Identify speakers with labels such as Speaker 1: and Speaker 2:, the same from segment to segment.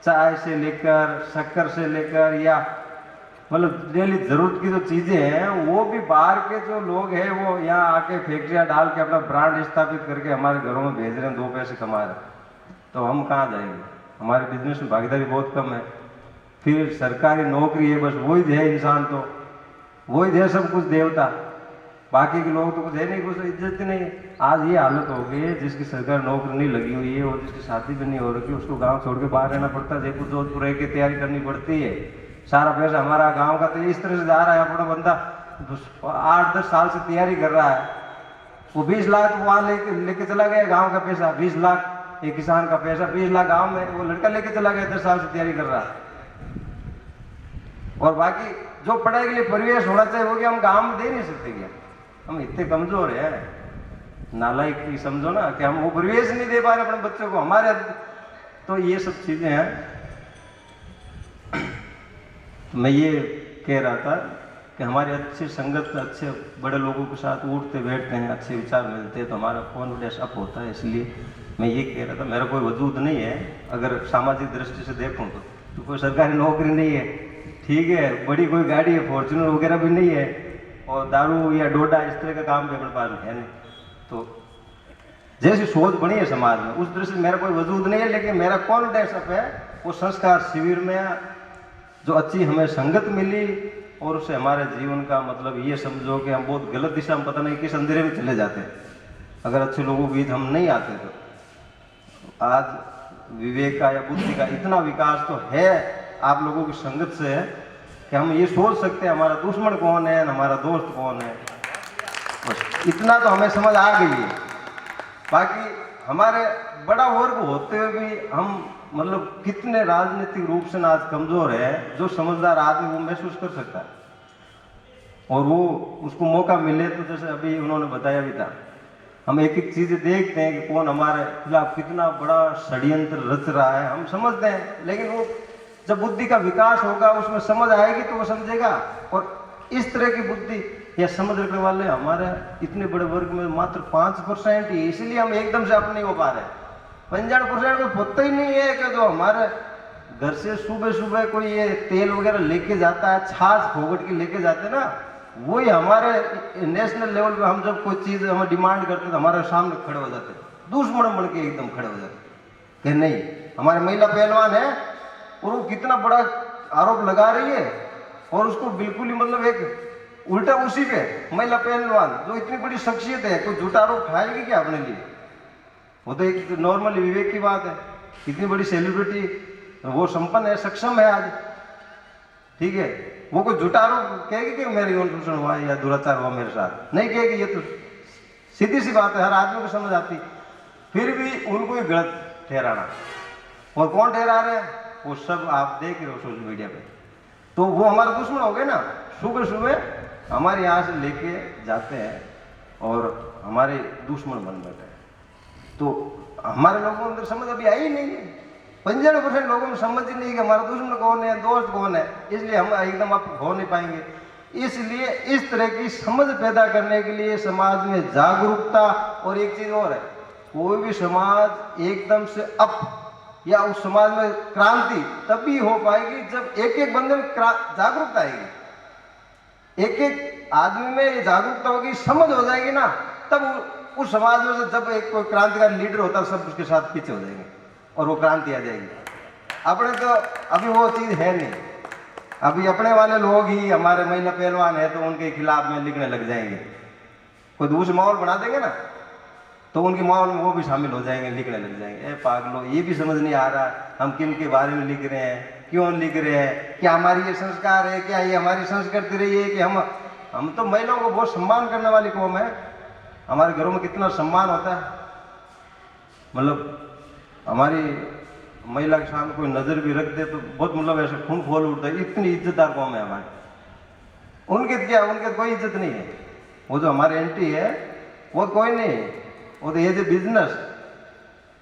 Speaker 1: चाय से लेकर शक्कर से लेकर या मतलब डेली जरूरत की जो चीजें हैं वो भी बाहर के जो लोग हैं वो यहाँ आके फैक्ट्रियाँ डाल के अपना ब्रांड स्थापित करके हमारे घरों में भेज रहे हैं, 2 पैसे कमा रहे हैं। तो हम कहाँ जाएंगे? हमारे बिजनेस में भागीदारी बहुत कम है। फिर सरकारी नौकरी है, बस वही है इंसान, तो वही है सब कुछ देवता, बाकी के लोग तो कुछ है नहीं, कुछ इज्जत ही नहीं है। आज ये हालत हो गई है, जिसकी सरकारी नौकरी नहीं लगी हुई है और जिसकी शादी भी नहीं हो रखी, उसको गांव छोड़ के बाहर रहना पड़ता है, जयपुर जोधपुर रह के तैयारी करनी पड़ती है। सारा पैसा हमारा गांव का तो इस तरह से जा रहा है, अपना बंदा 8-10 साल से तैयारी कर रहा है, वो 20 लाख वहां लेके चला गया गांव का पैसा, 20 लाख एक किसान का पैसा, 20 लाख गांव में वो लड़का लेके चला गया, 10 साल से तैयारी कर रहा है। और बाकी जो पढ़ाई के लिए परिवेश होना चाहिए वो कि हम गांव में दे नहीं सकते क्या? हम इतने कमजोर हैं, नालायक की समझो ना, कि हम वो परिवेश नहीं दे पा रहे अपने बच्चों को हमारे। तो ये सब चीजें हैं। मैं ये कह रहा था कि हमारी अच्छी संगत, अच्छे बड़े लोगों के साथ उठते बैठते हैं, अच्छे विचार मिलते हैं तो हमारा कॉन्फिडेंस अप होता है। इसलिए मैं ये कह रहा था, मेरा कोई वजूद नहीं है अगर सामाजिक दृष्टि से देखूं तो कोई सरकारी नौकरी नहीं है, ठीक है, बड़ी कोई गाड़ी है, फॉर्च्यूनर वगैरह भी नहीं है, और दारू या डोडा इस तरह का काम भी अपने पास है नहीं। तो जैसी सोच बनी है समाज में उस दृष्टि से मेरा कोई वजूद नहीं है, लेकिन मेरा कॉन्फिडेंस अप है। वो संस्कार शिविर में जो अच्छी हमें संगत मिली और उससे हमारे जीवन का मतलब ये समझो कि हम बहुत गलत दिशा में पता नहीं किस अंधेरे में चले जाते हैं अगर अच्छे लोगों के बीच हम नहीं आते। तो आज विवेक का या बुद्धि का इतना विकास तो है आप लोगों की संगत से कि हम ये सोच सकते हैं हमारा दुश्मन कौन है, हमारा दोस्त कौन है, बस इतना तो हमें समझ आ गई है। बाकी हमारे बड़ा वर्ग होते हुए भी हम मतलब कितने राजनीतिक रूप से आज कमजोर है, जो समझदार आदमी वो महसूस कर सकता है और वो उसको मौका मिले तो जैसे अभी उन्होंने बताया भी था, हम एक एक चीजें देखते हैं कि कौन हमारे खिलाफ कितना बड़ा षड्यंत्र रच रहा है, हम समझते हैं। लेकिन वो जब बुद्धि का विकास होगा उसमें समझ आएगी तो वो समझेगा। और इस तरह की बुद्धि या समझ रखने वाले हमारे इतने बड़े वर्ग में मात्र 5% ही, इसलिए हम एकदम से अपने नहीं हो पा रहे। 95% को पता ही नहीं है कि जो हमारे घर से सुबह सुबह कोई ये तेल वगैरह लेके जाता है, छाछ फोगट के लेके जाते हैं ना, वही हमारे नेशनल लेवल पे हम जब कोई चीज हम डिमांड करते तो हमारे सामने खड़े हो जाते, दुश्मन बन के एकदम खड़े हो जाते कि नहीं। हमारे महिला पहलवान है और वो कितना बड़ा आरोप लगा रही है और उसको बिल्कुल ही मतलब एक उल्टा उसी पे महिला पहलवान जो इतनी बड़ी शख्सियत है, कोई झूठा आरोप खाएगी क्या अपने लिए? वो तो एक नॉर्मल विवेक की बात है। इतनी बड़ी सेलिब्रिटी, वो संपन्न है, सक्षम है आज, ठीक है, वो कोई झूठा आरोप कहेगी कि मेरे यौन शोषण हुआ या दुराचार हुआ मेरे साथ? नहीं कहेगी। ये तो सीधी सी बात है, हर आदमी को समझ आती। फिर भी उनको ही गलत ठहराना, और कौन ठहरा रहे हैं वो सब आप देख रहे हो सोशल मीडिया पे। तो वो हमारे दुश्मन हो गए ना, सुबह सुबह हमारे यहाँ से लेके जाते हैं और हमारे दुश्मन बन बैठे हैं। तो हमारे लोगों के अंदर समझ अभी आई नहीं है। 95% लोगों में समझ ही नहीं कि हमारा दुश्मन कौन है, दोस्त कौन है, इसलिए हम एकदम आप हो नहीं पाएंगे। इसलिए इस तरह की समझ पैदा करने के लिए समाज में जागरूकता, और एक चीज और है, कोई भी समाज एकदम से अप या उस समाज में क्रांति तभी हो पाएगी जब एक एक बंदे में जागरूकता आएगी, एक एक आदमी में ये जागरूकता होगी, समझ हो जाएगी ना, तब उस समाज में से जब एक कोई क्रांतिकारी लीडर होता है सब उसके साथ पीछे हो जाएंगे और वो क्रांति आ जाएगी। अपने तो अभी वो चीज है नहीं, अभी अपने वाले लोग ही हमारे महिला पहलवान है तो उनके खिलाफ में लिखने लग जाएंगे। कोई दूसरा माहौल बना देंगे ना तो उनके माहौल में वो भी शामिल हो जाएंगे, लिखने लग जाएंगे। ए पागलो, ये भी समझ नहीं आ रहा हम किन के बारे में लिख रहे हैं, क्यों लिख रहे हैं, क्या हमारी ये संस्कार है, क्या ये हमारी संस्कृति रही है कि हम तो महिलाओं को बहुत सम्मान करने वाली कौम है। हमारे घरों में कितना सम्मान होता है, मतलब हमारी महिला के सामने कोई नजर भी रख दे तो बहुत मतलब ऐसे खून खोल उठता है, इतनी इज्जतदार कौम है हमारी। उनके क्या, उनके कोई इज्जत नहीं है। वो जो हमारे एंटी है वो कोई नहीं है, वो तो एज ए बिजनेस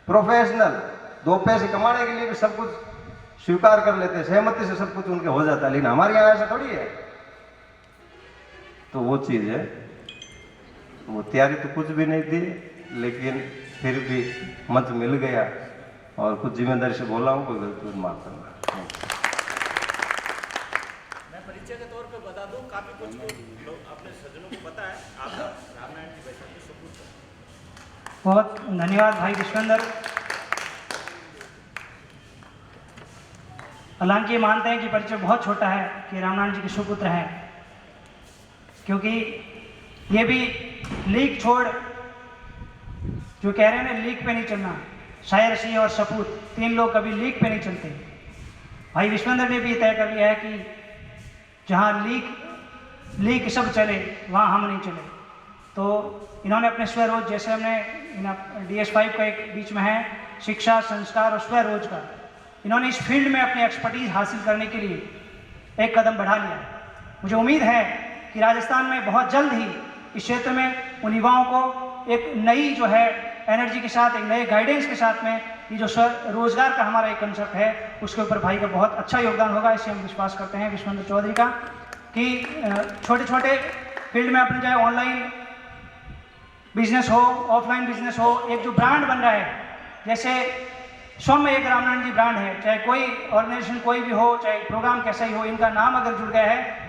Speaker 1: प्रोफेशनल 2 पैसे कमाने के लिए भी सब कुछ स्वीकार कर लेते हैं, सहमति से सब कुछ उनके हो जाता है। लेकिन हमारे यहाँ ऐसा थोड़ी है। तो वो चीज है, वो तैयारी तो कुछ भी नहीं थी, लेकिन फिर भी मंच मिल गया और कुछ जिम्मेदारी से बोला हूँ, कोई गलती हो माफ करना।
Speaker 2: मैं परिचय के तौर पे बता दूं, काफ़ी कुछ लोग अपने सज्जनों को पता है। आप रामनारायण जी वैसे के सपूत हैं।
Speaker 3: बहुत धन्यवाद भाई विश्वेंद्र। हालांकि ये मानते हैं कि परिचय बहुत छोटा है कि रामनारायण जी के सुपुत्र हैं, क्योंकि ये भी लीक छोड़ जो कह रहे हैं ना, लीक पे नहीं चलना, शायर सिंह और सपूत तीन लोग कभी लीक पे नहीं चलते। भाई विश्वेंद्र ने भी तय कर लिया है कि जहाँ लीक सब चले वहाँ हम नहीं चले। तो इन्होंने अपने स्वरोज, जैसे हमने DS5 का एक बीच में है शिक्षा, संस्कार और स्वरोज का, इन्होंने इस फील्ड में अपनी एक्सपर्टीज हासिल करने के लिए एक कदम बढ़ा लिया। मुझे उम्मीद है कि राजस्थान में बहुत जल्द ही इस क्षेत्र में उन युवाओं को एक नई जो है एनर्जी के साथ, एक नए गाइडेंस के साथ में ये जो रोजगार का हमारा एक कंसेप्ट है उसके ऊपर भाई का बहुत अच्छा योगदान होगा। इससे हम विश्वास करते हैं विश्वेंद्र चौधरी का कि छोटे छोटे फील्ड में अपने चाहे ऑनलाइन बिजनेस हो, ऑफलाइन बिजनेस हो, एक जो ब्रांड बन रहा है, जैसे सौम्य एक रामनारायण जी ब्रांड है, चाहे कोई ऑर्गेनाइजेशन कोई भी हो, चाहे प्रोग्राम कैसा ही हो, इनका नाम अगर जुड़ गया है तो